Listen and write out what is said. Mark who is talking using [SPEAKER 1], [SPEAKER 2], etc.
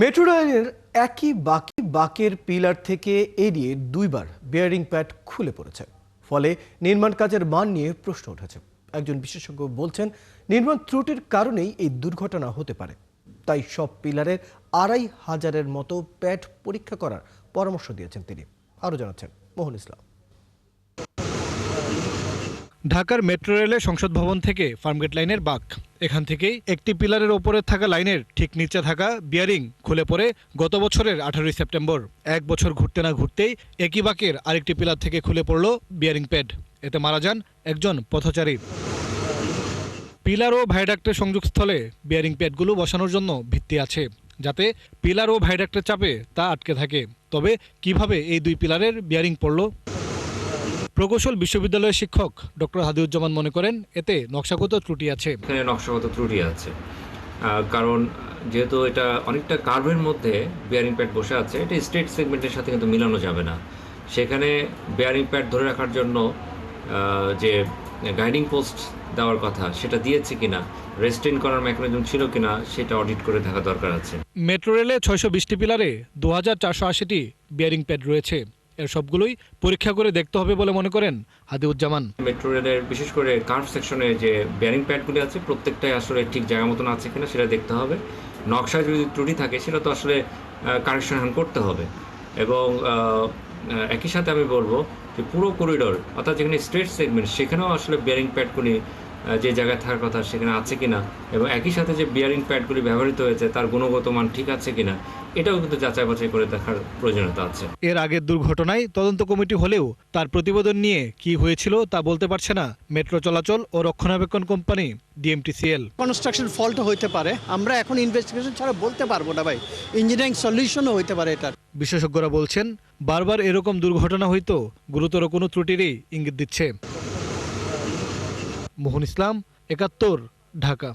[SPEAKER 1] Metro রেলের একই বাঁকের pillar থেকে এড়িয়ে দুইবার বেয়ারিং প্যাড খুলে পড়েছে। ফলে নির্মাণ কাজের মান নিয়ে প্রশ্ন উঠেছে। একজন বিশেষজ্ঞ বলছেন, নির্মাণ ত্রুটির কারণেই এই দুর্ঘটনা হতে পারে। তাই সব পিলারের ২৫০০-এর মতো প্যাড পরীক্ষা করার পরামর্শ দিয়েছেন তিনি। আরও জানাচ্ছেন মোহন ইসলাম।
[SPEAKER 2] ঢাকার মেট্রো রেলের সংসদ ভবন থেকে ফার্মগেট লাইনের বাঁক, এখান থেকেই একটি পিলারের ওপরে থাকা লাইনের ঠিক নিচে থাকা বিয়ারিং খুলে পড়ে গত বছরের ১৮ সেপ্টেম্বর। এক বছর ঘুরতে না ঘুরতেই একই বাঁকের আরেকটি পিলার থেকে খুলে পড়ল বিয়ারিং প্যাড। এতে মারা যান একজন পথচারী। পিলার ও ভায়াডাক্টের সংযোগস্থলে বিয়ারিং প্যাডগুলো বসানোর জন্য ভিত্তি আছে, যাতে পিলার ও ভায়াডাক্টের চাপে তা আটকে থাকে। তবে কিভাবে এই দুই পিলারের বিয়ারিং পড়ল? প্রকৌশল বিশ্ববিদ্যালয়ের শিক্ষক ডক্টর হাদিউজ্জামান মনে করেন, এতে নকশাগত ত্রুটি আছে।
[SPEAKER 3] এখানে নকশাগত ত্রুটি আছে, কারণ যেহেতু এটা অনেকটা কার্ভের মধ্যে বেয়ারিং প্যাড বসে আছে, এটা স্ট্রেট সেগমেন্টের সাথে কিন্তু মিলানো যাবে না। সেখানে বেয়ারিং প্যাড ধরে রাখার জন্য যে গাইডিং পোস্ট দেওয়ার কথা সেটা দিয়েছে কিনা, রেস্টেইন করার মেকানিজম ছিল কিনা, সেটা অডিট করে থাকা দরকার আছে।
[SPEAKER 2] মেট্রো রেলে ৬২০টি পিলারে ২৪৮০টি বিয়ারিং প্যাড রয়েছে। এর সবগুলোই পরীক্ষা করে দেখতে হবে বলে মনে করেন হাদিউজ্জামান।
[SPEAKER 3] মেট্রো রেলের বিশেষ করে কার্ভ সেকশনে যে বেয়ারিং প্যাডগুলি আছে, প্রত্যেকটাই আসলে ঠিক জায়গা মতন আছে কিনা সেটা দেখতে হবে। নকশায় যদি ত্রুটি থাকে সেটা তো আসলে কারেকশন করতে হবে। এবং একই সাথে আমি বলবো যে পুরো করিডোর, অর্থাৎ যেখানে স্ট্রেট সেগমেন্ট, সেখানেও আসলে বেয়ারিং প্যাডগুলি যে জায়গায় থাকার কথা সেখানে আছে কিনা, এবং একই সাথে যে বিয়ারিং প্যাডগুলি ব্যবহৃত হয়েছে তার গুণগত মান ঠিক আছে কিনা, এটাও কিন্তু যাচাই বাছাই করে দেখার প্রয়োজনীয়তা আছে।
[SPEAKER 2] এর আগের দুর্ঘটনায় তদন্ত কমিটি হলেও তার প্রতিবেদন নিয়ে কি হয়েছিল তা বলতে পারছে না মেট্রো চলাচল ও রক্ষণাবেক্ষণ কোম্পানি ডিএমটিসিএল।
[SPEAKER 4] কনস্ট্রাকশন ফল্ট হইতে পারে, আমরা এখন ইনভেস্টিগেশন ছাড়া বলতে পারবো না ভাই। ইঞ্জিনিয়ারিং সলিউশনও হইতে পারে এটা।
[SPEAKER 2] বিশেষজ্ঞরা বলছেন, বারবার এরকম দুর্ঘটনা হয়তো গুরুতর কোনো ত্রুটিরই ইঙ্গিত দিচ্ছে। মোহন ইসলাম, ৭১, ঢাকা।